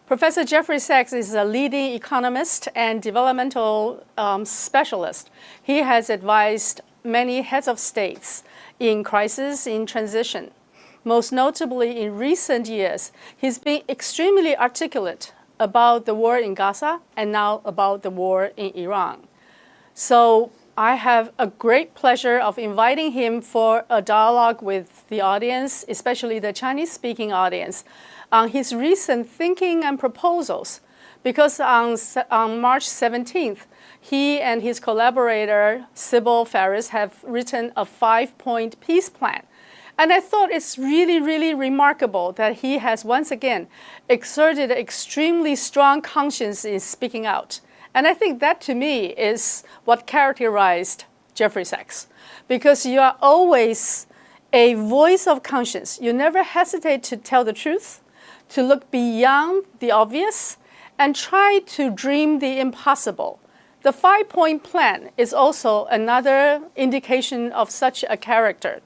Professor Jeffrey Sachs is a leading economist and developmental specialist. He has advised many heads of states in crisis, in transition. Most notably in recent years, he's been extremely articulate about the war in Gaza and now about the war in Iran. So I have a great pleasure of inviting him for a dialogue with the audience, especially the Chinese-speaking audience, on his recent thinking and proposals. Because on March 17th, he and his collaborator, Sybil Ferris, have written a 5-point peace plan. And I thought it's really, really remarkable that he has once again exerted extremely strong conscience in speaking out. And I think that to me is what characterized Jeffrey Sachs, because you are always a voice of conscience. You never hesitate to tell the truth, to look beyond the obvious, and try to dream the impossible. The 5-point plan is also another indication of such a character.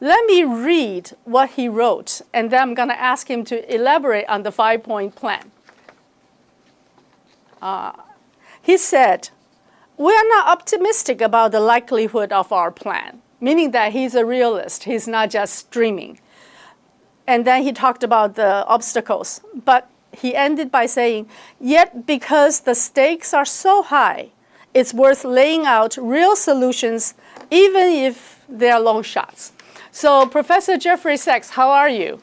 Let me read what he wrote, and then I'm going to ask him to elaborate on the 5-point plan. He said, "We are not optimistic about the likelihood of our plan," meaning that he's a realist. He's not just dreaming. And then he talked about the obstacles. But he ended by saying, "Yet because the stakes are so high, it's worth laying out real solutions, even if they are long shots." So, Professor Jeffrey Sachs, how are you?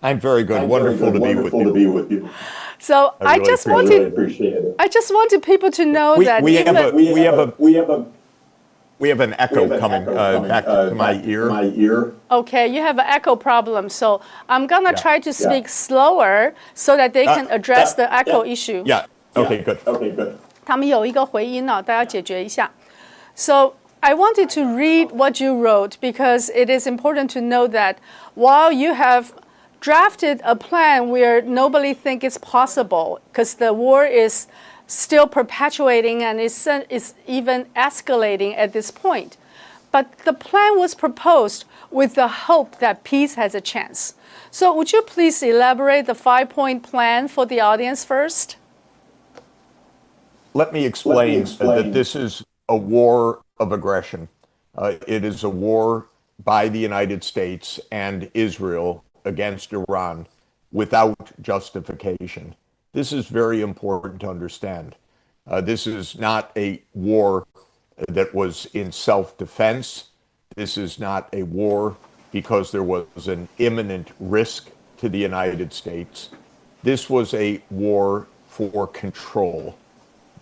I'm very good. Wonderful to be with you. So I just wanted people to know that we have an echo coming back to my ear. Okay, you have an echo problem, so I'm gonna try to speak slower so that they can address the echo issue. Yeah. Okay. Good. 他们有一个回音哦，大家解决一下。So I wanted to read what you wrote because it is important to know that while you have drafted a plan where nobody thinks it's possible because the war is still perpetuating and is even escalating at this point. But the plan was proposed with the hope that peace has a chance. So would you please elaborate the 5-point plan for the audience first? Let me explain that this is a war of aggression. It is a war by the United States and Israel against Iran without justification. This is very important to understand. This is not a war that was in self-defense. This is not a war because there was an imminent risk to the United States. This was a war for control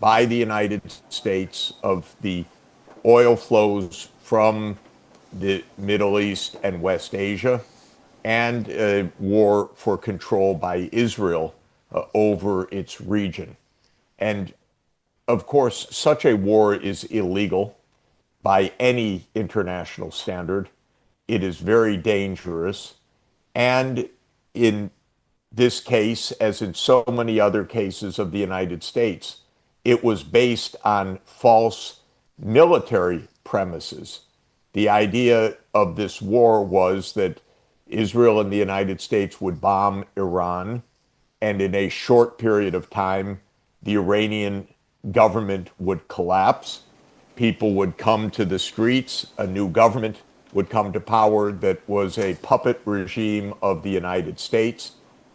by the United States of the oil flows from the Middle East and West Asia, and a war for control by Israel over its region. And of course, such a war is illegal by any international standard. It is very dangerous. And in this case, as in so many other cases of the United States, it was based on false military premises. The idea of this war was that Israel and the United States would bomb Iran, and in a short period of time, the Iranian government would collapse. People would come to the streets. A new government would come to power that was a puppet regime of the United States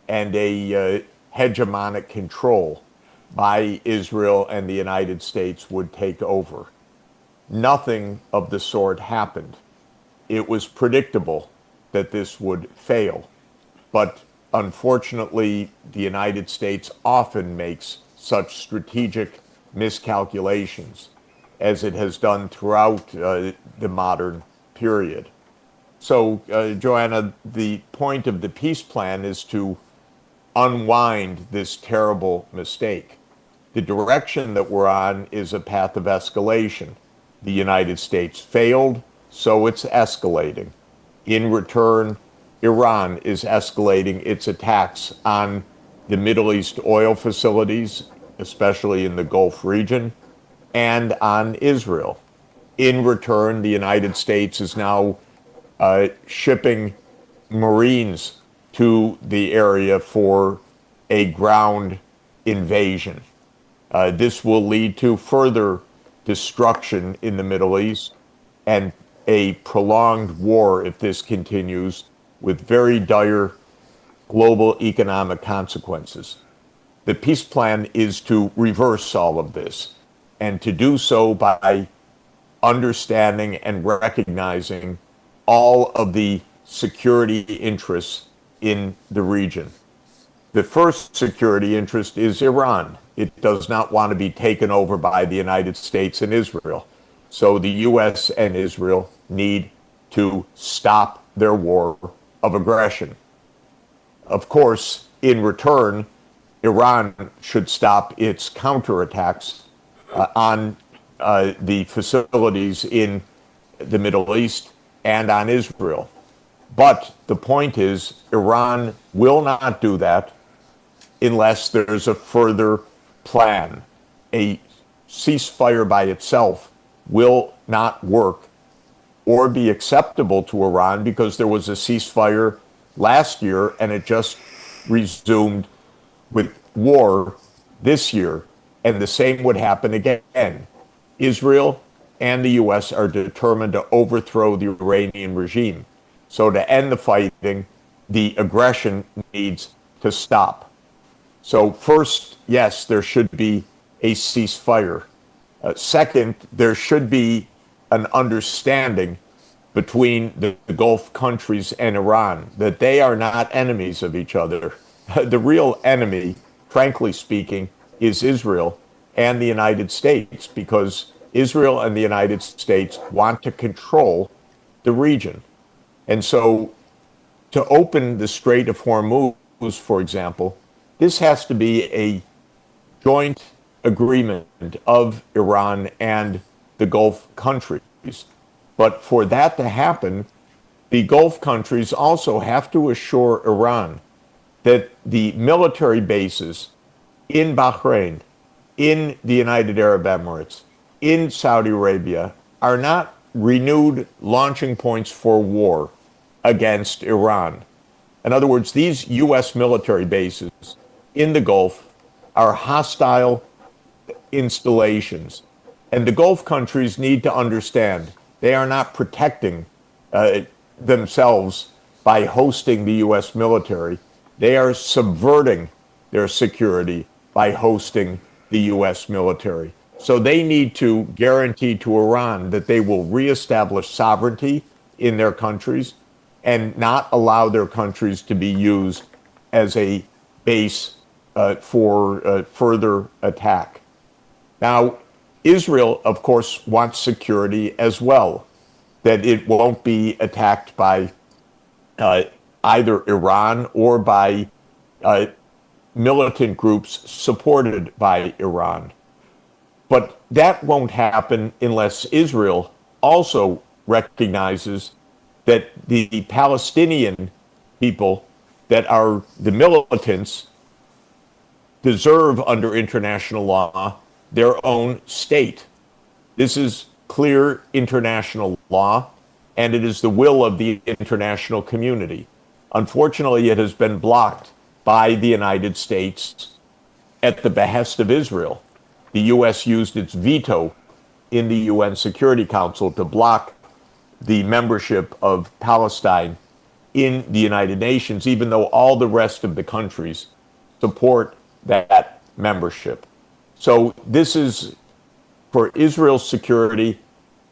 and a hegemonic control by Israel and the United States would take over. Nothing of the sort happened. It was predictable that this would fail. But unfortunately, the United States often makes such strategic miscalculations as it has done throughout the modern period. So, Joanna, the point of the peace plan is to unwind this terrible mistake. The direction that we're on is a path of escalation. The United States failed, so it's escalating. In return, Iran is escalating its attacks on the Middle East oil facilities, especially in the Gulf region, and on Israel. In return, the United States is now shipping Marines to the area for a ground invasion. This will lead to further destruction in the Middle East and a prolonged war if this continues, with very dire global economic consequences. The peace plan is to reverse all of this, and to do so by understanding and recognizing all of the security interests in the region. The first security interest is Iran. It does not want to be taken over by the United States and Israel. So the U.S. and Israel need to stop their war of aggression. Of course, in return, Iran should stop its counterattacks on the facilities in the Middle East and on Israel. But the point is, Iran will not do that unless there's a further plan. A ceasefire by itself will not work or be acceptable to Iran, because there was a ceasefire last year and it just resumed with war this year, and the same would happen again. Israel and the U.S. are determined to overthrow the Iranian regime. So to end the fighting, the aggression needs to stop. So first, yes, there should be a ceasefire. Second, there should be an understanding between the Gulf countries and Iran that they are not enemies of each other. The real enemy, frankly speaking, is Israel and the United States, because Israel and the United States want to control the region. And so to open the Strait of Hormuz, for example, this has to be a joint agreement of Iran and the Gulf countries. But for that to happen, the Gulf countries also have to assure Iran that the military bases in Bahrain, in the United Arab Emirates, in Saudi Arabia are not renewed launching points for war against Iran. In other words, these U.S. military bases in the Gulf are hostile installations. And the Gulf countries need to understand they are not protecting themselves by hosting the U.S. military. They are subverting their security by hosting the U.S. military. So they need to guarantee to Iran that they will reestablish sovereignty in their countries and not allow their countries to be used as a base for further attack. Now, Israel, of course, wants security as well, that it won't be attacked by either Iran or by militant groups supported by Iran. But that won't happen unless Israel also recognizes that the Palestinian people that are the militants deserve under international law their own state. This is clear international law, and it is the will of the international community. Unfortunately, it has been blocked by the United States at the behest of Israel. The U.S. used its veto in the UN Security Council to block the membership of Palestine in the United Nations, even though all the rest of the countries support that membership. So this is, for Israel's security,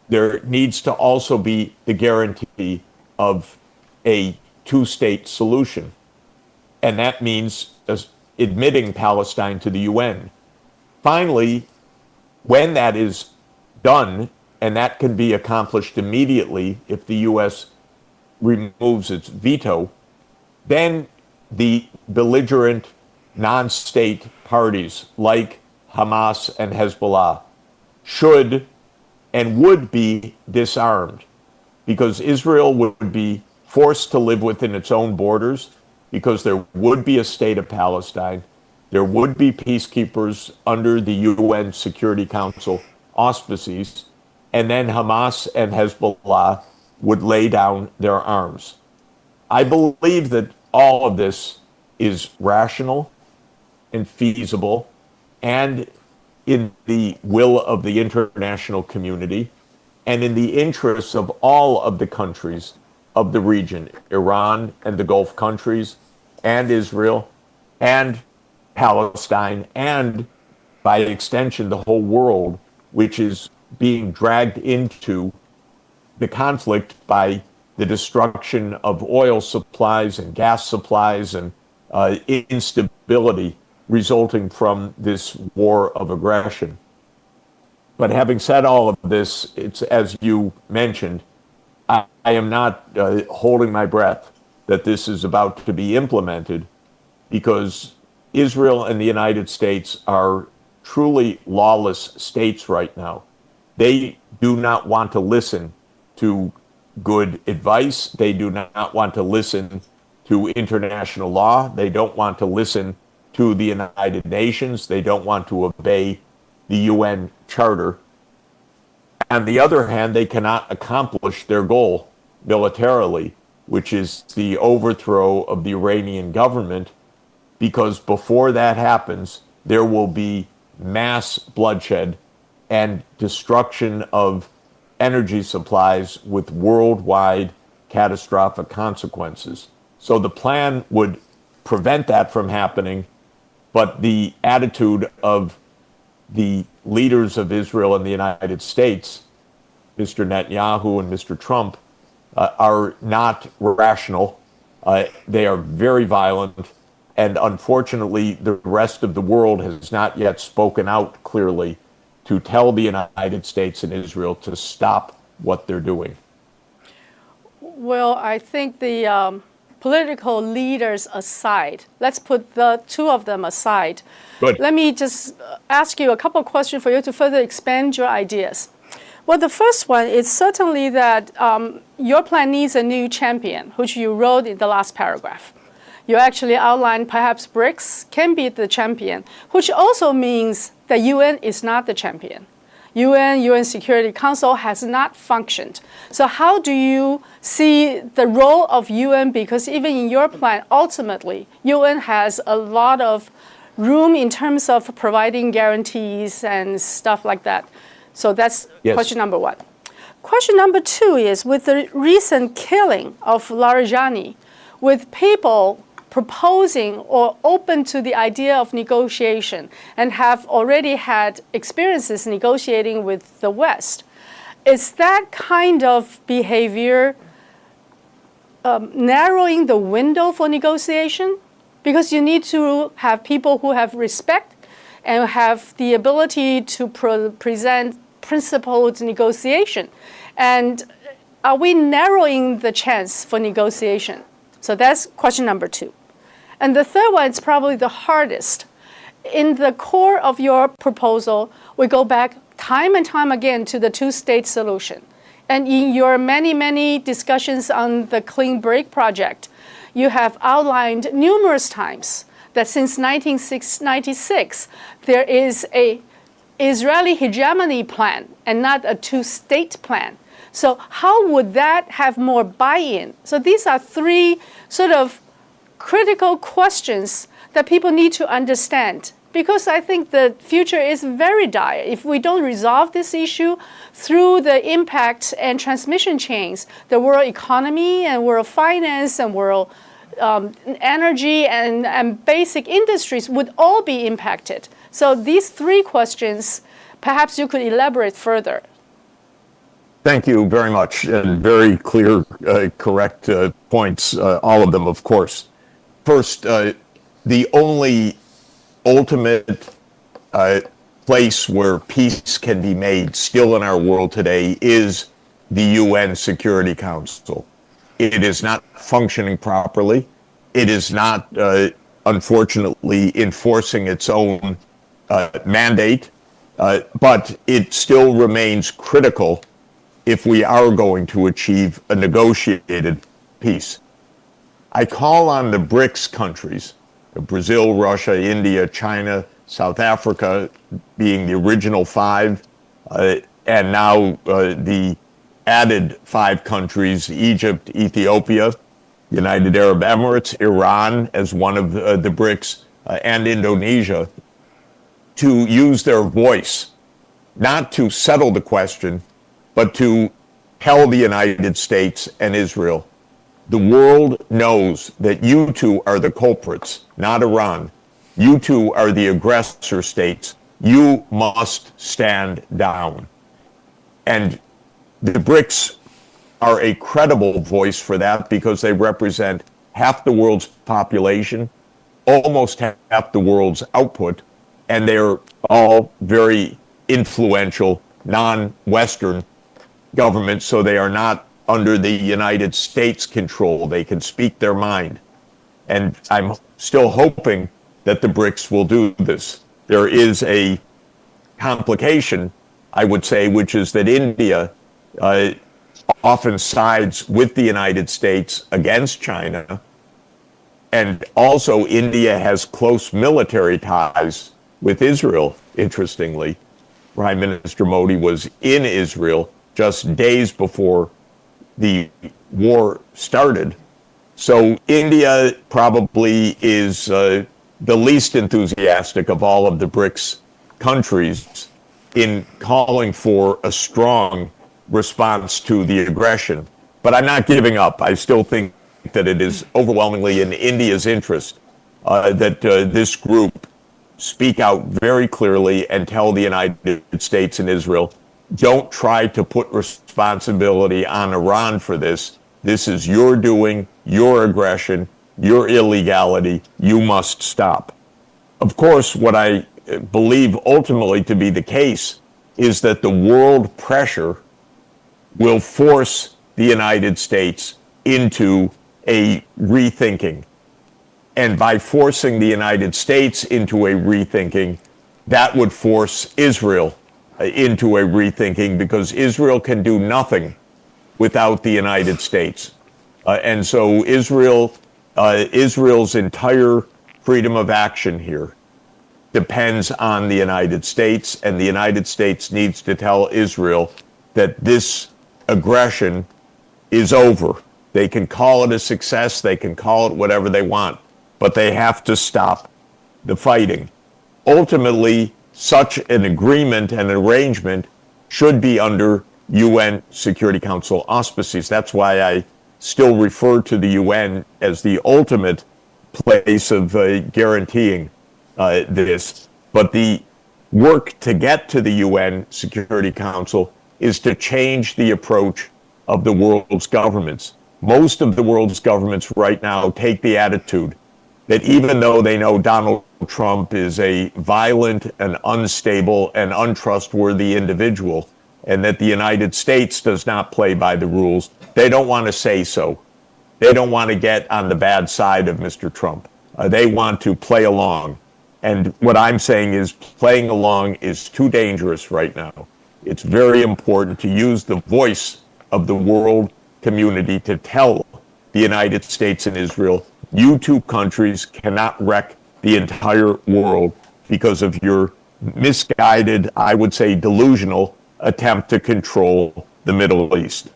there needs to also be the guarantee of a two-state solution. And that means admitting Palestine to the UN. Finally, when that is done, and that can be accomplished immediately if the U.S. removes its veto, then the belligerent non-state parties like Hamas and Hezbollah should and would be disarmed, because Israel would be forced to live within its own borders, because there would be a state of Palestine. There would be peacekeepers under the UN Security Council auspices, and then Hamas and Hezbollah would lay down their arms. I believe that all of this is rational and feasible and in the will of the international community and in the interests of all of the countries of the region, Iran and the Gulf countries and Israel and Palestine and by extension the whole world, which is being dragged into the conflict by the destruction of oil supplies and gas supplies and instability resulting from this war of aggression. But having said all of this, it's as you mentioned, I am not holding my breath that this is about to be implemented because Israel and the United States are truly lawless states right now. They do not want to listen to good advice. They do not want to listen to international law. They don't want to listen to the United Nations. They don't want to obey the UN Charter. On the other hand, they cannot accomplish their goal militarily, which is the overthrow of the Iranian government, because before that happens, there will be mass bloodshed and destruction of energy supplies with worldwide catastrophic consequences. So the plan would prevent that from happening, but the attitude of the leaders of Israel and the United States, Mr. Netanyahu and Mr. Trump, are not rational. They are very violent, and unfortunately, the rest of the world has not yet spoken out clearly to tell the United States and Israel to stop what they're doing. Well, I think the political leaders aside, let's put the two of them aside. Good. Let me just ask you a couple of questions for you to further expand your ideas. Well, the first one is certainly that your plan needs a new champion, which you wrote in the last paragraph. You actually outlined perhaps BRICS can be the champion, which also means the UN is not the champion. UN Security Council has not functioned. So how do you see the role of UN? Because even in your plan, ultimately, UN has a lot of room in terms of providing guarantees and stuff like that. So that's question number one. Question number two is, with the recent killing of Larijani, with people proposing or open to the idea of negotiation and have already had experiences negotiating with the West, is that kind of behavior narrowing the window for negotiation? Because you need to have people who have respect and have the ability to present principled negotiation. And are we narrowing the chance for negotiation? So that's question number two. And the third one is probably the hardest. In the core of your proposal, we go back time and time again to the two-state solution. And in your many, many discussions on the Clean Break project, you have outlined numerous times that since 1996, there is an Israeli hegemony plan and not a two-state plan. So how would that have more buy-in? So these are three sort of critical questions that people need to understand, because I think the future is very dire. If we don't resolve this issue through the impact and transmission chains, the world economy and world finance and world energy and basic industries would all be impacted. So these three questions, perhaps you could elaborate further. Thank you very much. And very clear, correct points, all of them, of course. First, the only ultimate place where peace can be made still in our world today is the UN Security Council. It is not functioning properly. It is not, unfortunately, enforcing its own mandate, but it still remains critical if we are going to achieve a negotiated peace. I call on the BRICS countries, Brazil, Russia, India, China, South Africa being the original five, and now the added five countries, Egypt, Ethiopia, United Arab Emirates, Iran as one of the BRICS, and Indonesia to use their voice, not to settle the question, but to tell the United States and Israel, the world knows that you two are the culprits, not Iran. You two are the aggressor states. You must stand down. And the BRICS are a credible voice for that because they represent half the world's population, almost half the world's output, and they're all very influential, non-Western governments, so they are not under the United States control. They can speak their mind. And I'm still hoping that the BRICS will do this. There is a complication, I would say, which is that India often sides with the United States against China. And also India has close military ties with Israel, interestingly. Prime Minister Modi was in Israel just days before the war started. So India probably is the least enthusiastic of all of the BRICS countries in calling for a strong response to the aggression. But I'm not giving up. I still think that it is overwhelmingly in India's interest that this group speak out very clearly and tell the United States and Israel, don't try to put responsibility on Iran for this. This is your doing, your aggression, your illegality. You must stop. Of course, what I believe ultimately to be the case is that the world pressure will force the United States into a rethinking. And by forcing the United States into a rethinking, that would force Israel into a rethinking, because Israel can do nothing without the United States. And so Israel's entire freedom of action here depends on the United States, and the United States needs to tell Israel that this aggression is over. They can call it a success, they can call it whatever they want, but they have to stop the fighting. Ultimately, such an agreement and arrangement should be under UN Security Council auspices. That's why I still refer to the UN as the ultimate place of guaranteeing this. But the work to get to the UN Security Council is to change the approach of the world's governments. Most of the world's governments right now take the attitude that even though they know Donald Trump is a violent and unstable and untrustworthy individual, and that the United States does not play by the rules, they don't want to say so. They don't want to get on the bad side of Mr. Trump. They want to play along. And what I'm saying is playing along is too dangerous right now. It's very important to use the voice of the world community to tell the United States and Israel, you two countries cannot wreck the entire world because of your misguided, I would say delusional, attempt to control the Middle East.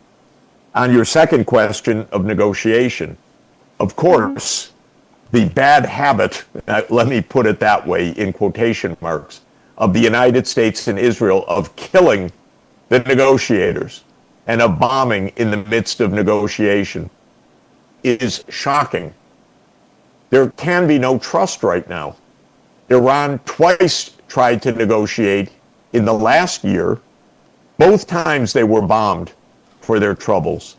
On your second question of negotiation, of course, the bad habit, let me put it that way in quotation marks, of the United States and Israel of killing the negotiators and of bombing in the midst of negotiation is shocking. There can be no trust right now. Iran twice tried to negotiate in the last year. Both times they were bombed for their troubles.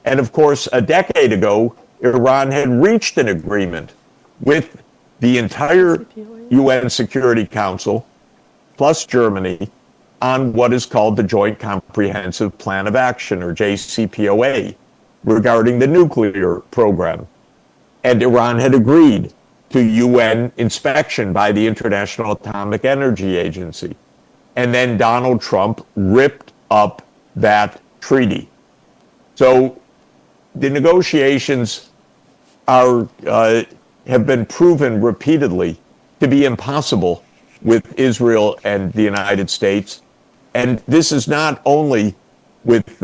And of course, a decade ago, Iran had reached an agreement with the entire UN Security Council, plus Germany, on what is called the Joint Comprehensive Plan of Action, or JCPOA, regarding the nuclear program. And Iran had agreed to UN inspection by the International Atomic Energy Agency. And then Donald Trump ripped up that treaty. So the negotiations have been proven repeatedly to be impossible with Israel and the United States. And this is not only with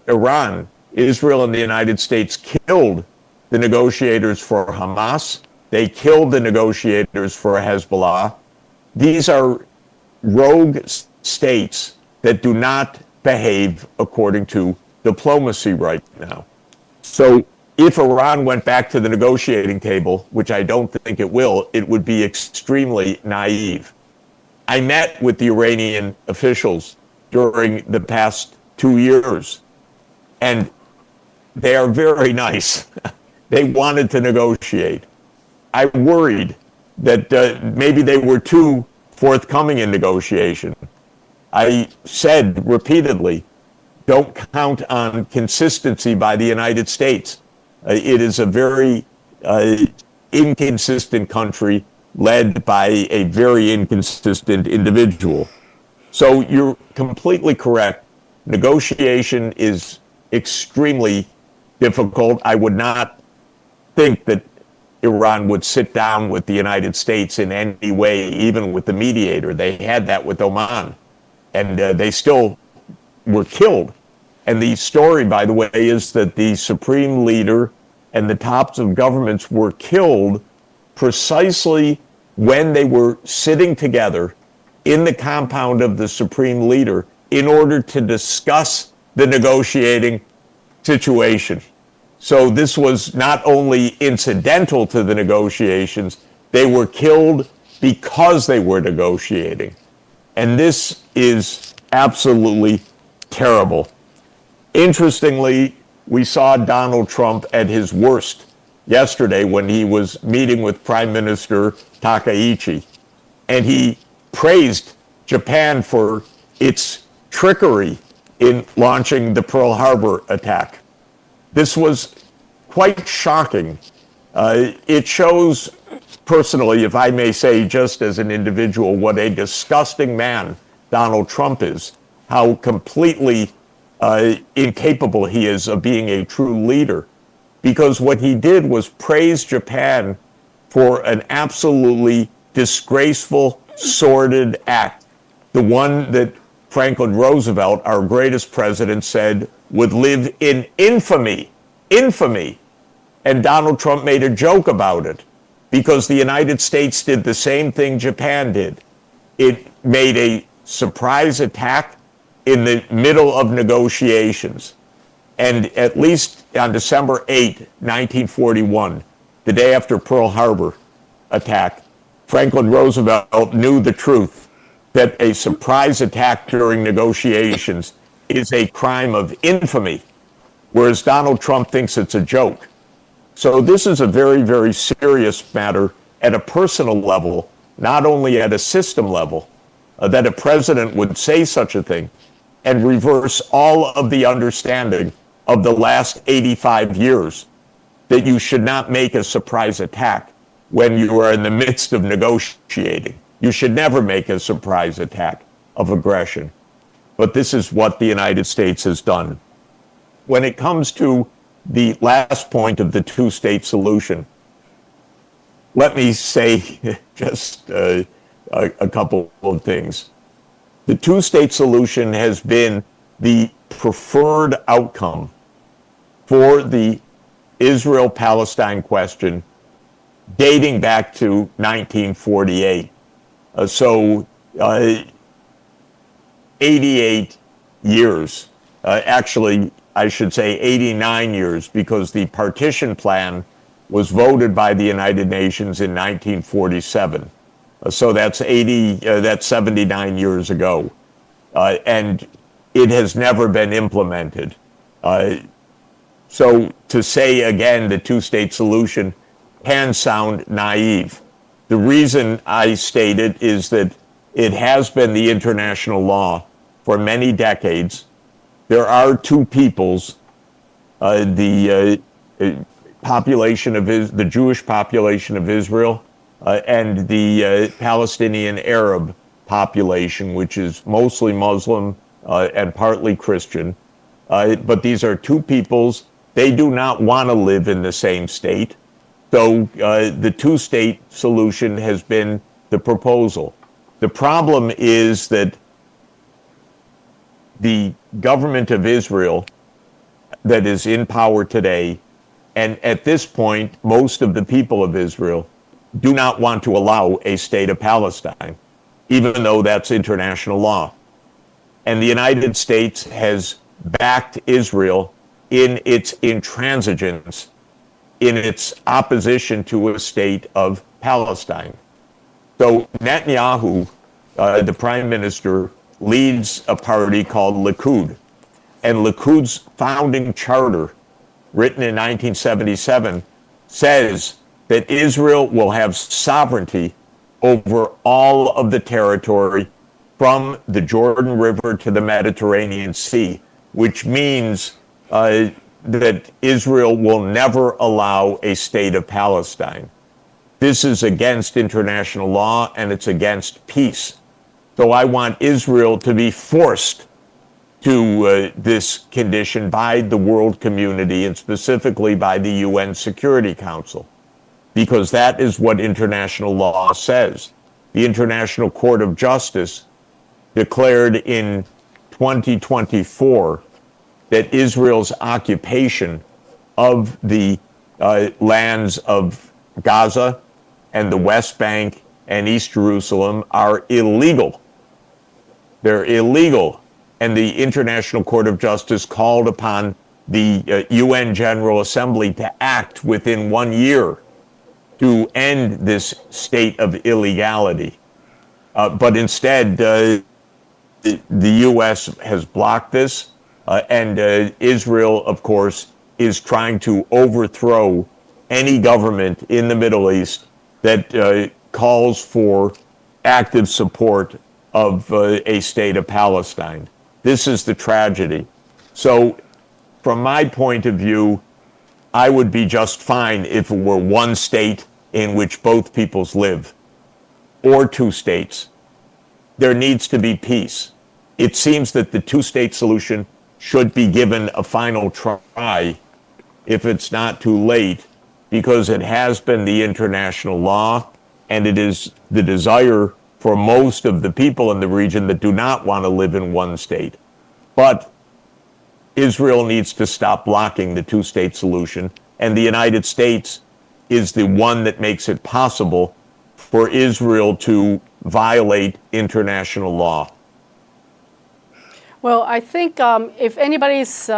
Iran. Israel and the United States killed the negotiators for Hamas. They killed the negotiators for Hezbollah. These are rogue states that do not behave according to diplomacy right now. So if Iran went back to the negotiating table, which I don't think it will, it would be extremely naive. I met with the Iranian officials during the past 2 years, and they are very nice. They wanted to negotiate. I worried that maybe they were too forthcoming in negotiation. I said repeatedly, don't count on consistency by the United States. It is a very inconsistent country led by a very inconsistent individual. So you're completely correct. Negotiation is extremely difficult. I would not think that Iran would sit down with the United States in any way, even with the mediator. They had that with Oman, and they still were killed. And the story, by the way, is that the supreme leader and the tops of governments were killed precisely when they were sitting together in the compound of the supreme leader in order to discuss the negotiating situation. So this was not only incidental to the negotiations, they were killed because they were negotiating. And this is absolutely terrible. Interestingly, we saw Donald Trump at his worst yesterday when he was meeting with Prime Minister Takaichi, and he praised Japan for its trickery in launching the Pearl Harbor attack. This was quite shocking. It shows, personally, if I may say, just as an individual, what a disgusting man Donald Trump is, how completely incapable he is of being a true leader. Because what he did was praise Japan for an absolutely disgraceful, sordid act. The one that Franklin Roosevelt, our greatest president, said would live in infamy. Infamy. And Donald Trump made a joke about it because the United States did the same thing Japan did. It made a surprise attack in the middle of negotiations. And at least on December 8, 1941, the day after Pearl Harbor attack, Franklin Roosevelt knew the truth that a surprise attack during negotiations is a crime of infamy, whereas Donald Trump thinks it's a joke. So this is a very, very serious matter at a personal level, not only at a system level, that a president would say such a thing and reverse all of the understanding of the last 85 years that you should not make a surprise attack when you are in the midst of negotiating. You should never make a surprise attack of aggression. But this is what the United States has done. When it comes to the last point of the two-state solution, let me say just a couple of things. The two-state solution has been the preferred outcome for the Israel-Palestine question dating back to 1948. 88 years, actually, I should say 89 years, because the partition plan was voted by the United Nations in 1947. So that's 79 years ago. And it has never been implemented. So to say again the two-state solution can sound naive. The reason I state it is that it has been the international law for many decades. There are two peoples, the population of the Jewish population of Israel and the Palestinian Arab population, which is mostly Muslim and partly Christian. But these are two peoples. They do not want to live in the same state. So the two-state solution has been the proposal. The problem is that the government of Israel that is in power today, and at this point, most of the people of Israel, do not want to allow a state of Palestine, even though that's international law. And the United States has backed Israel in its intransigence, in its opposition to a state of Palestine. So Netanyahu, the prime minister, leads a party called Likud. And Likud's founding charter, written in 1977, says that Israel will have sovereignty over all of the territory from the Jordan River to the Mediterranean Sea, which means that Israel will never allow a state of Palestine. This is against international law and it's against peace. So I want Israel to be forced to this condition by the world community and specifically by the UN Security Council, because that is what international law says. The International Court of Justice declared in 2024 that Israel's occupation of the lands of Gaza and the West Bank and East Jerusalem are illegal. They're illegal. And the International Court of Justice called upon the UN General Assembly to act within 1 year to end this state of illegality. But instead, the U.S. has blocked this, and Israel, of course, is trying to overthrow any government in the Middle East that calls for active support of a state of Palestine. This is the tragedy. So, from my point of view, I would be just fine if it were one state in which both peoples live, or two states. There needs to be peace. It seems that the two-state solution should be given a final try if it's not too late, because it has been the international law, and it is the desire for most of the people in the region that do not want to live in one state. But Israel needs to stop blocking the two-state solution, and the United States is the one that makes it possible for Israel to violate international law. Well, I think if anybody is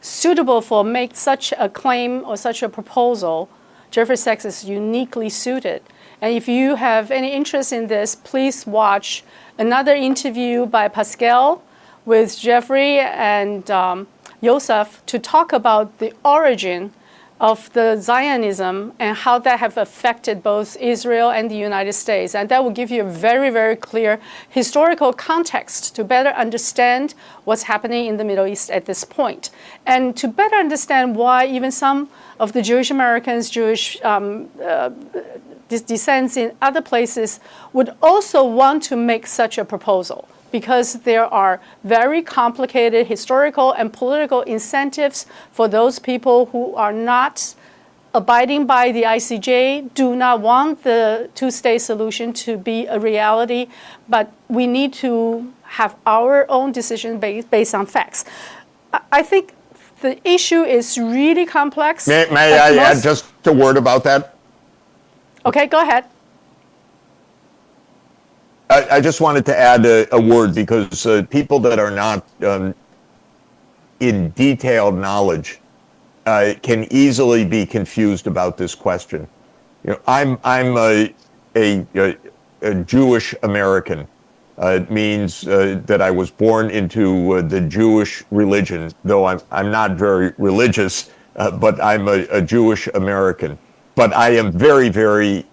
suitable for make such a claim or such a proposal, Jeffrey Sachs is uniquely suited. And if you have any interest in this, please watch another interview by Pascal with Jeffrey and Yosef to talk about the origin of the Zionism and how that have affected both Israel and the United States. And that will give you a very, very clear historical context to better understand what's happening in the Middle East at this point. And to better understand why even some of the Jewish Americans, Jewish descents in other places would also want to make such a proposal, because there are very complicated historical and political incentives for those people who are not abiding by the ICJ, do not want the two-state solution to be a reality, but we need to have our own decision based on facts. I think the issue is really complex. May I add just a word about that? Okay, go ahead. I just wanted to add a word, because people that are not in detailed knowledge can easily be confused about this question. You know, I'm a Jewish American. It means that I was born into the Jewish religion, though I'm not very religious, but I'm a Jewish American. But I am very, very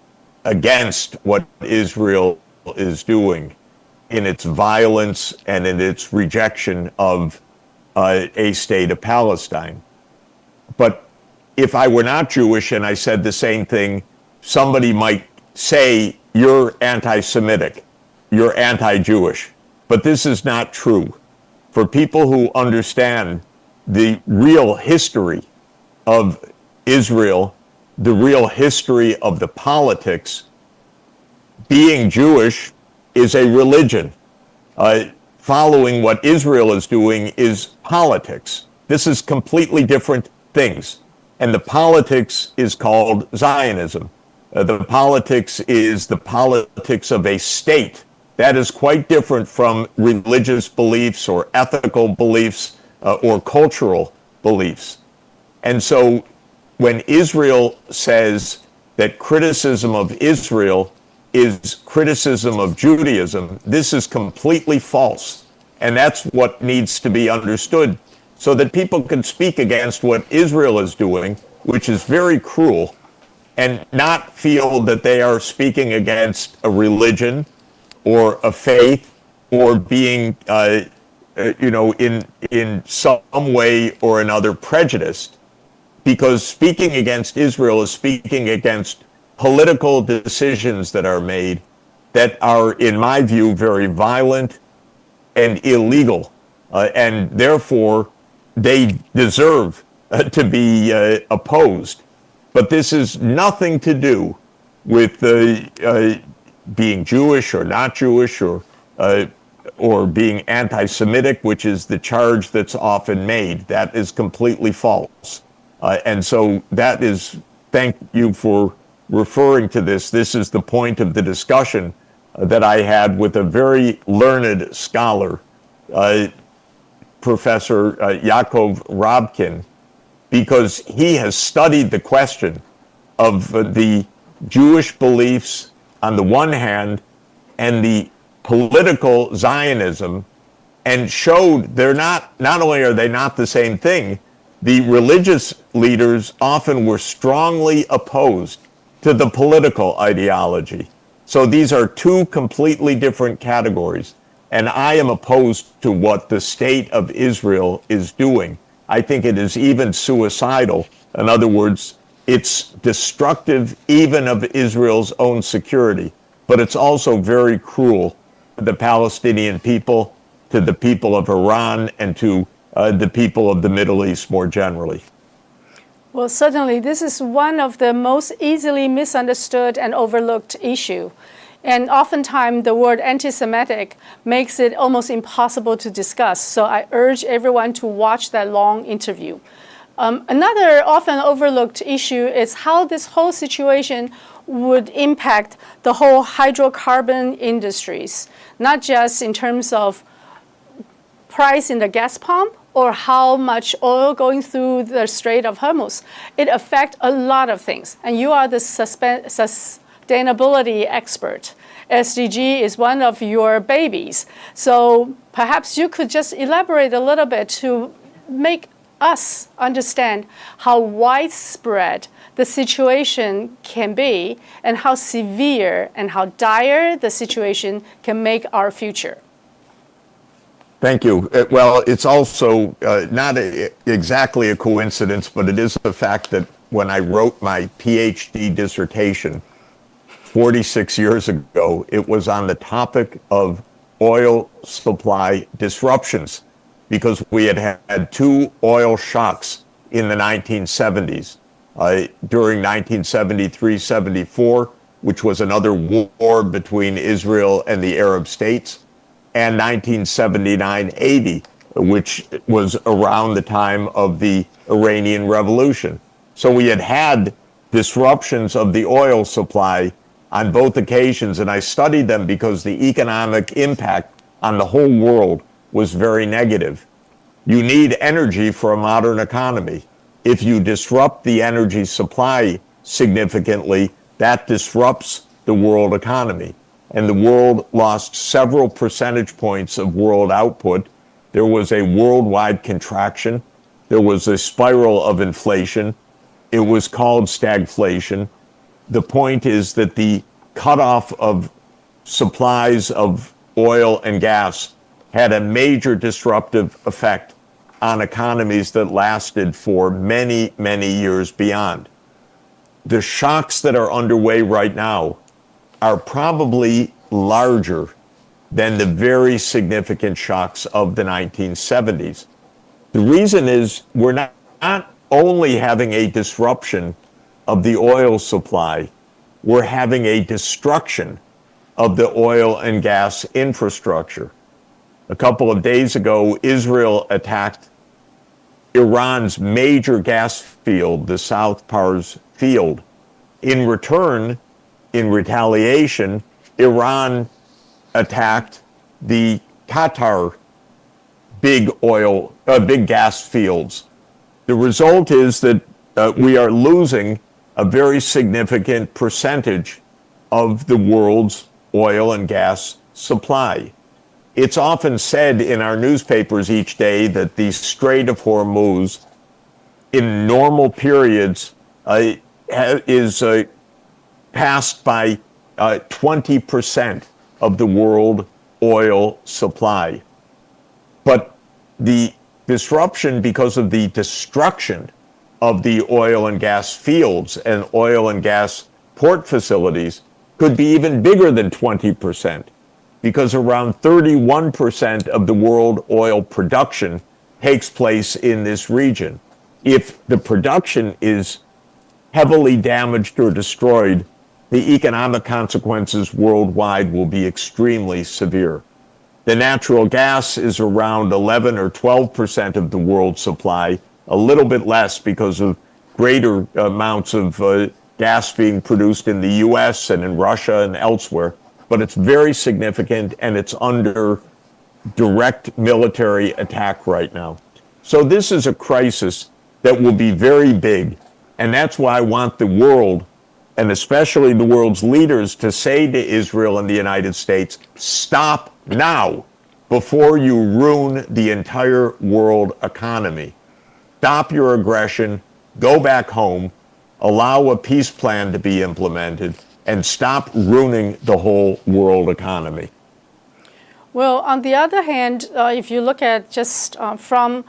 against what Israel is doing in its violence and in its rejection of a state of Palestine. But if I were not Jewish and I said the same thing, somebody might say, you're anti-Semitic, you're anti-Jewish. But this is not true. For people who understand the real history of Israel, the real history of the politics, being Jewish is a religion. Following what Israel is doing is politics. This is completely different things. And the politics is called Zionism, The politics is the politics of a state. That is quite different from religious beliefs or ethical beliefs or cultural beliefs. And so when Israel says that criticism of Israel is criticism of Judaism, this is completely false. And that's what needs to be understood so that people can speak against what Israel is doing, which is very cruel, and not feel that they are speaking against a religion or a faith or being, in some way or another prejudiced. Because speaking against Israel is speaking against political decisions that are made that are, in my view, very violent and illegal. And therefore, they deserve to be opposed. But this has nothing to do with being Jewish or not Jewish or being anti-Semitic, which is the charge that's often made. That is completely false. And so that is, thank you for referring to this. This is the point of the discussion that I had with a very learned scholar, Professor Yaakov Rabkin, because he has studied the question of the Jewish beliefs on the one hand and the political Zionism, and showed they're not only are they not the same thing, the religious leaders often were strongly opposed to the political ideology. So these are two completely different categories. And I am opposed to what the state of Israel is doing. I think it is even suicidal. In other words, it's destructive even of Israel's own security, but it's also very cruel to the Palestinian people, to the people of Iran, and to the people of the Middle East more generally. Well, certainly, this is one of the most easily misunderstood and overlooked issue. And oftentimes, the word anti-Semitic makes it almost impossible to discuss. So I urge everyone to watch that long interview. Another often overlooked issue is how this whole situation would impact the whole hydrocarbon industries, not just in terms of price in the gas pump or how much oil going through the Strait of Hormuz. It affects a lot of things. And you are the sustainability expert. SDG is one of your babies. So perhaps you could just elaborate a little bit to make us understand how widespread the situation can be and how severe and how dire the situation can make our future. Thank you. Well, it's also not exactly a coincidence, but it is a fact that when I wrote my PhD dissertation 46 years ago, it was on the topic of oil supply disruptions, because we had had two oil shocks in the 1970s. During 1973-74, which was another war between Israel and the Arab states, and 1979-80, which was around the time of the Iranian Revolution. So we had had disruptions of the oil supply on both occasions, and I studied them because the economic impact on the whole world was very negative. You need energy for a modern economy. If you disrupt the energy supply significantly, that disrupts the world economy. And the world lost several percentage points of world output. There was a worldwide contraction. There was a spiral of inflation. It was called stagflation. The point is that the cutoff of supplies of oil and gas had a major disruptive effect on economies that lasted for many, many years beyond. The shocks that are underway right now are probably larger than the very significant shocks of the 1970s. The reason is we're not only having a disruption of the oil supply, we're having a destruction of the oil and gas infrastructure. A couple of days ago, Israel attacked Iran's major gas field, the South Pars field. In return, in retaliation, Iran attacked the Qatar big gas fields. The result is that we are losing a very significant percentage of the world's oil and gas supply. It's often said in our newspapers each day that the Strait of Hormuz, in normal periods, is passed by 20% of the world oil supply. But the disruption because of the destruction of the oil and gas fields and oil and gas port facilities could be even bigger than 20%, because around 31% of the world oil production takes place in this region. If the production is heavily damaged or destroyed, the economic consequences worldwide will be extremely severe. The natural gas is around 11 or 12% of the world supply, a little bit less because of greater amounts of gas being produced in the U.S. and in Russia and elsewhere. But it's very significant, and it's under direct military attack right now. So this is a crisis that will be very big, and that's why I want the world, and especially the world's leaders, to say to Israel and the United States, stop now before you ruin the entire world economy. Stop your aggression, go back home, allow a peace plan to be implemented, and stop ruining the whole world economy. Well, on the other hand, if you look at just from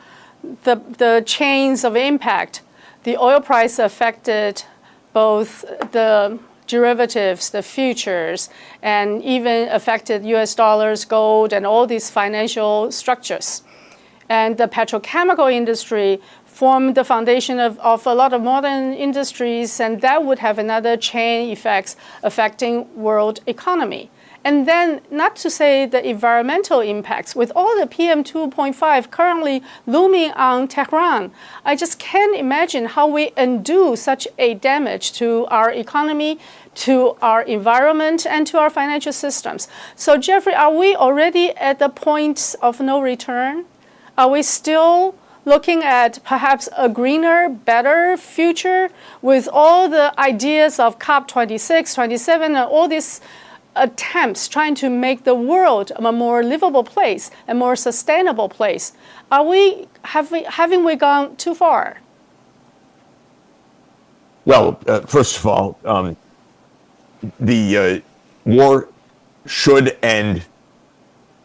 the chains of impact, the oil price affected both the derivatives, the futures, and even affected US dollars, gold, and all these financial structures. And the petrochemical industry formed the foundation of a lot of modern industries, and that would have another chain effects affecting world economy. And then, not to say the environmental impacts, with all the PM 2.5 currently looming on Tehran, I just can't imagine how we undo such a damage to our economy, to our environment, and to our financial systems. So, Jeffrey, are we already at the point of no return? Are we still looking at perhaps a greener, better future with all the ideas of COP26, 27, and all these attempts trying to make the world a more livable place, a more sustainable place? Haven't we gone too far? Well, first of all, the war should end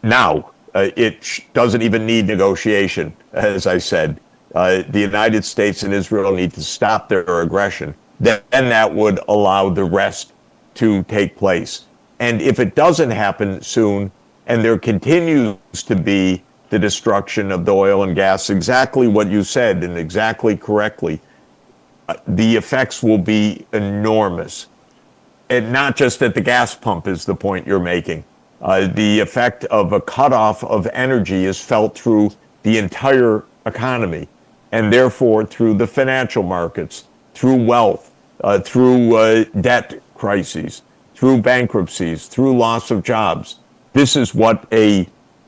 now. It doesn't even need negotiation, as I said. The United States and Israel need to stop their aggression. Then that would allow the rest to take place. And if it doesn't happen soon, and there continues to be the destruction of the oil and gas, exactly what you said, and exactly correctly, the effects will be enormous. And not just at the gas pump is the point you're making. The effect of a cutoff of energy is felt through the entire economy, and therefore through the financial markets, through wealth, through debt crises, through bankruptcies, through loss of jobs. This is what a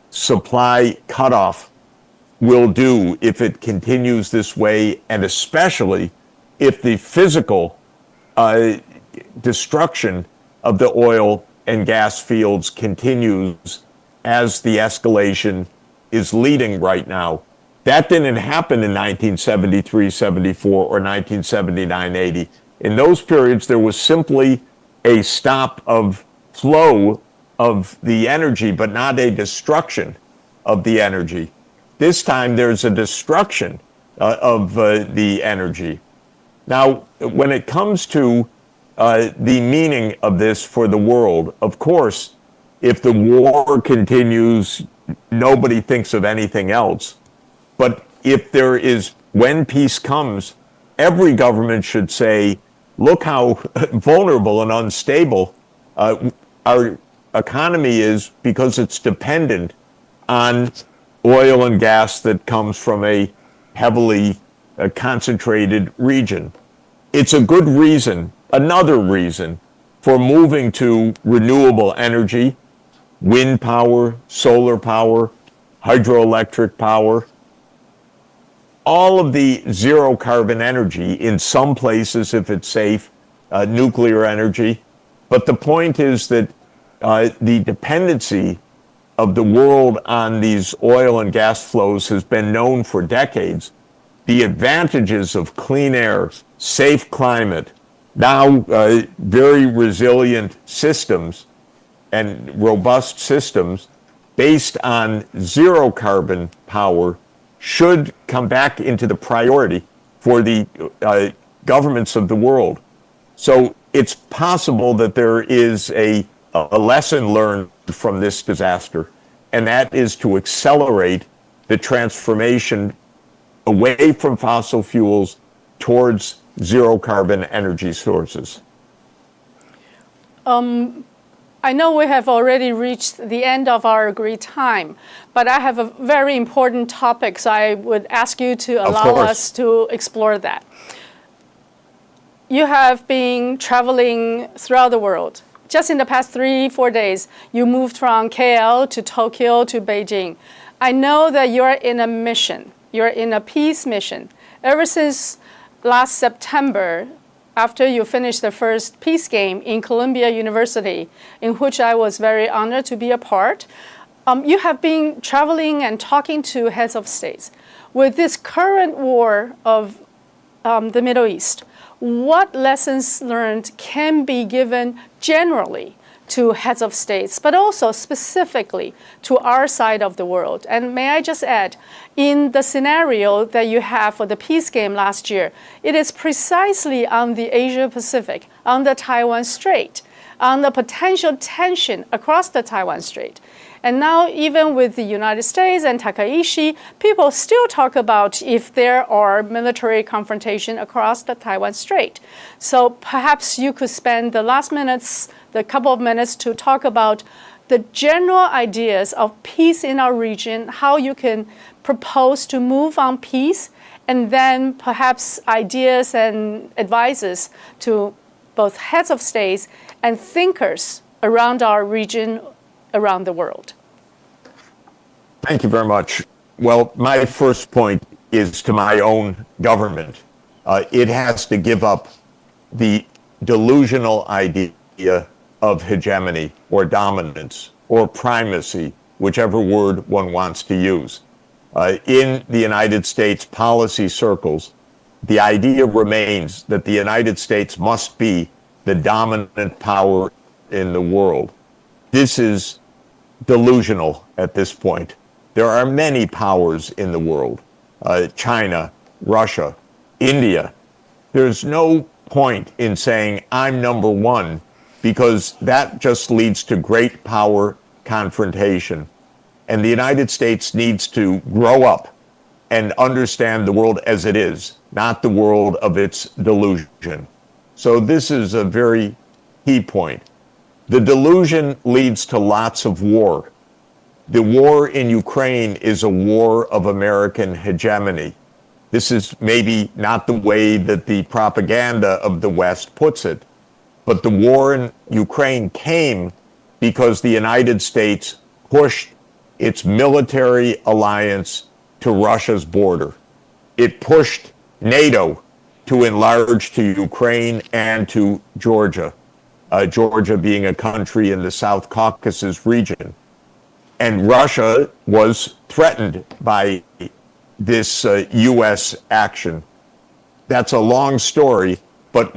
supply cutoff will do if it continues this way, and especially if the physical destruction of the oil and gas fields continues as the escalation is leading right now. That didn't happen in 1973, 74, or 1979, 80. In those periods, there was simply a stop of flow of the energy, but not a destruction of the energy. This time, there's a destruction of the energy. Now, when it comes to the meaning of this for the world, of course, if the war continues, nobody thinks of anything else. But if there is, when peace comes, every government should say, look how vulnerable and unstable our economy is, because it's dependent on oil and gas that comes from a heavily concentrated region. It's a good reason, another reason, for moving to renewable energy, wind power, solar power, hydroelectric power, all of the zero carbon energy, in some places if it's safe, nuclear energy. But the point is that the dependency of the world on these oil and gas flows has been known for decades. The advantages of clean air, safe climate, now very resilient systems and robust systems based on zero carbon power should come back into the priority for the governments of the world. So it's possible that there is a lesson learned from this disaster, and that is to accelerate the transformation away from fossil fuels towards zero carbon energy sources. I know we have already reached the end of our agreed time, but I have a very important topic, so I would ask you to allow us to explore that. You have been traveling throughout the world. Just in the past 3-4 days, you moved from KL to Tokyo to Beijing. I know that you're in a mission. You're in a peace mission. Ever since last September, after you finished the first peace game in Columbia University, in which I was very honored to be a part, you have been traveling and talking to heads of states. With this current war of the Middle East, what lessons learned can be given generally to heads of states, but also specifically to our side of the world? And may I just add, in the scenario that you have for the peace game last year, it is precisely on the Asia-Pacific, on the Taiwan Strait, on the potential tension across the Taiwan Strait. And now, even with the United States and Takaishi, people still talk about if there are military confrontation across the Taiwan Strait. So perhaps you could spend the last minutes, the couple of minutes, to talk about the general ideas of peace in our region, how you can propose to move on peace, and then perhaps ideas and advices to both heads of states and thinkers around our region, around the world. Thank you very much. Well, my first point is to my own government. It has to give up the delusional idea of hegemony or dominance or primacy, whichever word one wants to use. In the United States policy circles, the idea remains that the United States must be the dominant power in the world. This is delusional at this point. There are many powers in the world, China, Russia, India. There's no point in saying I'm number one, because that just leads to great power confrontation. And the United States needs to grow up and understand the world as it is, not the world of its delusion. So this is a very key point. The delusion leads to lots of war. The war in Ukraine is a war of American hegemony. This is maybe not the way that the propaganda of the West puts it, but the war in Ukraine came because the United States pushed its military alliance to Russia's border. It pushed NATO to enlarge to Ukraine and to Georgia, Georgia being a country in the South Caucasus region. And Russia was threatened by this U.S. action. That's a long story, but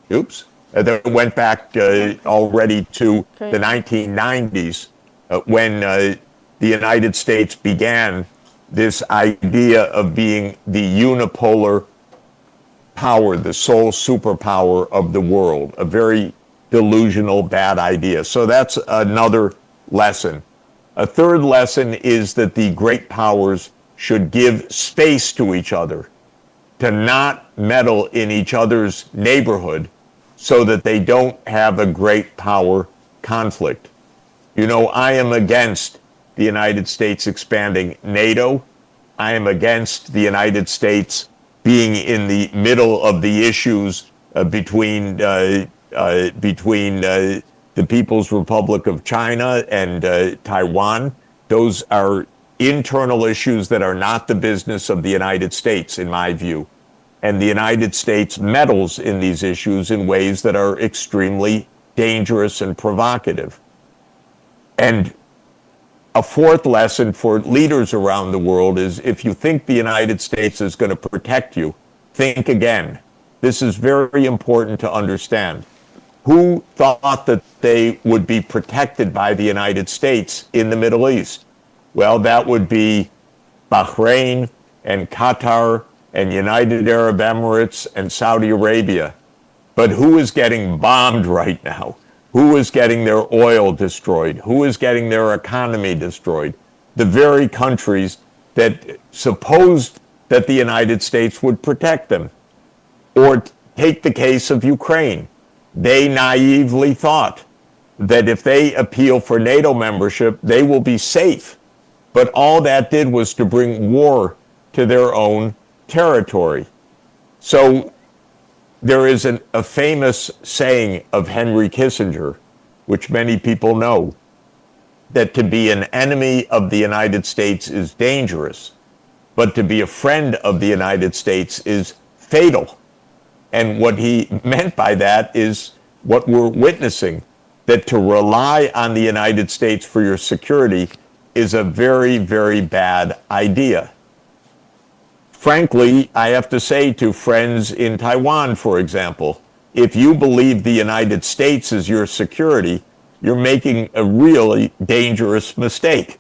that went back already to the 1990s when the United States began this idea of being the unipolar power, the sole superpower of the world, a very delusional, bad idea. So that's another lesson. A third lesson is that the great powers should give space to each other, to not meddle in each other's neighborhood so that they don't have a great power conflict. You know, I am against the United States expanding NATO. I am against the United States being in the middle of the issues between between the People's Republic of China and Taiwan. Those are internal issues that are not the business of the United States, in my view. And the United States meddles in these issues in ways that are extremely dangerous and provocative. And a fourth lesson for leaders around the world is if you think the United States is going to protect you, think again. This is very important to understand. Who thought that they would be protected by the United States in the Middle East? Well, that would be Bahrain and Qatar and United Arab Emirates and Saudi Arabia. But who is getting bombed right now? Who is getting their oil destroyed? Who is getting their economy destroyed? The very countries that supposed that the United States would protect them. Or take the case of Ukraine. They naively thought that if they appeal for NATO membership, they will be safe. But all that did was to bring war to their own territory. So there is a famous saying of Henry Kissinger, which many people know, that to be an enemy of the United States is dangerous, but to be a friend of the United States is fatal. And what he meant by that is what we're witnessing, that to rely on the United States for your security is a very, very bad idea. Frankly, I have to say to friends in Taiwan, for example, if you believe the United States is your security, you're making a really dangerous mistake.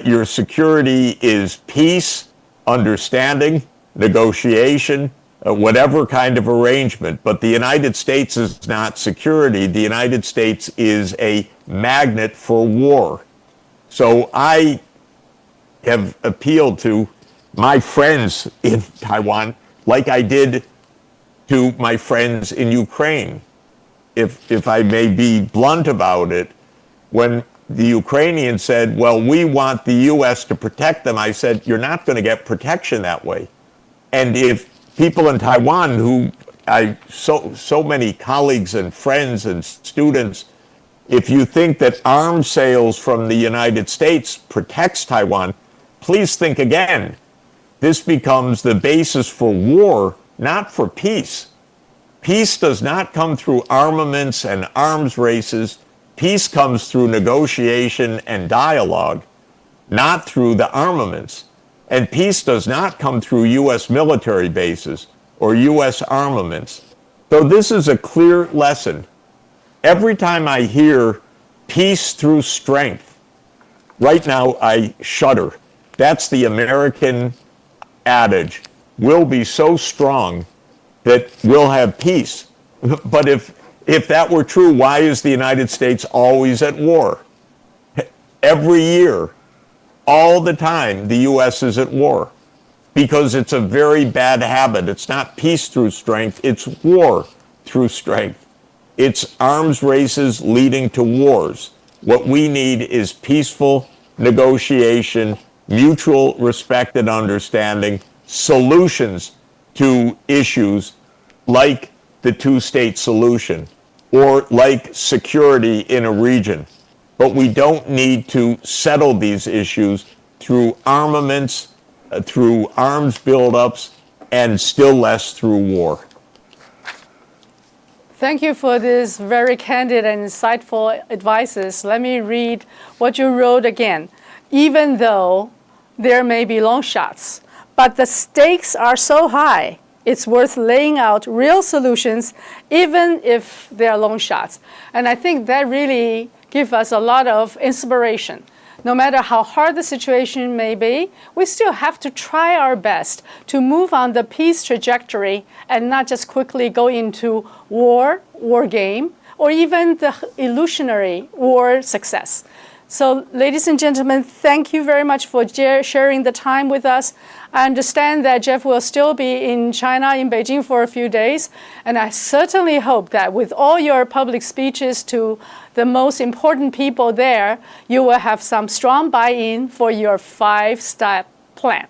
Your security is peace, understanding, negotiation, whatever kind of arrangement. But the United States is not security. The United States is a magnet for war. So I have appealed to my friends in Taiwan like I did to my friends in Ukraine. If I may be blunt about it, when the Ukrainians said, well, we want the U.S. to protect them, I said, you're not going to get protection that way. And if people in Taiwan who so many colleagues and friends and students, if you think that arms sales from the United States protects Taiwan, please think again. This becomes the basis for war, not for peace. Peace does not come through armaments and arms races. Peace comes through negotiation and dialogue, not through the armaments. And peace does not come through U.S. military bases or U.S. armaments. So this is a clear lesson. Every time I hear peace through strength, right now I shudder. That's the American adage. We'll be so strong that we'll have peace. But if that were true, why is the United States always at war? Every year, all the time, the U.S. is at war. Because it's a very bad habit. It's not peace through strength, it's war through strength. It's arms races leading to wars. What we need is peaceful negotiation, mutual respect and understanding, solutions to issues like the two-state solution or like security in a region. But we don't need to settle these issues through armaments, through arms buildups, and still less through war. Thank you for this very candid and insightful advices. Let me read what you wrote again. Even though there may be long shots, but the stakes are so high, it's worth laying out real solutions, even if they are long shots. And I think that really gives us a lot of inspiration. No matter how hard the situation may be, we still have to try our best to move on the peace trajectory and not just quickly go into war game, or even the illusionary war success. So, ladies and gentlemen, thank you very much for sharing the time with us. I understand that Jeff will still be in China, in Beijing, for a few days. And I certainly hope that with all your public speeches to the most important people there, you will have some strong buy-in for your 5-step plan.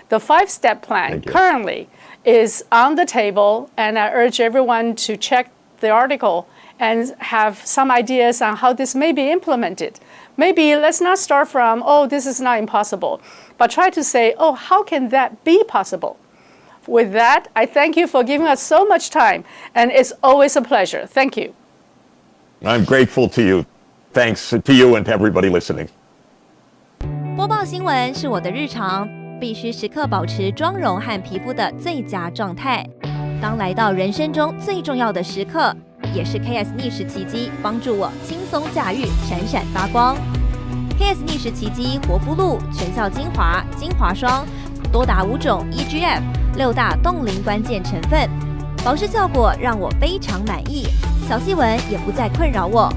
The 5-step plan currently is on the table, and I urge everyone to check the article and have some ideas on how this may be implemented. Maybe let's not start from, oh, this is not impossible, but try to say, oh, how can that be possible? With that, I thank you for giving us so much time, and it's always a pleasure. Thank you. I'm grateful to you. Thanks to you and to everybody listening. 播报新闻是我的日常，必须时刻保持妆容和皮肤的最佳状态。当来到人生中最重要的时刻，也是 KS 逆时奇迹帮助我轻松驾驭，闪闪发光。KS 逆时奇迹活肤露全效精华、精华霜，多达5种 EGF 6大冻龄关键成分，保湿效果让我非常满意，小细纹也不再困扰我。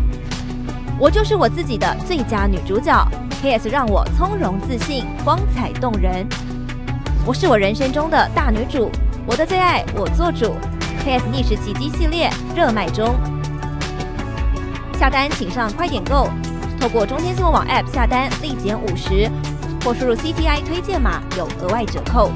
我就是我自己的最佳女主角 ，KS 让我从容自信，光彩动人。我是我人生中的大女主，我的最爱我做主。KS 逆时奇迹系列热卖中，下单请上快点购，透过中天新闻网 App 下单立减50，或输入 CTI 推荐码有额外折扣。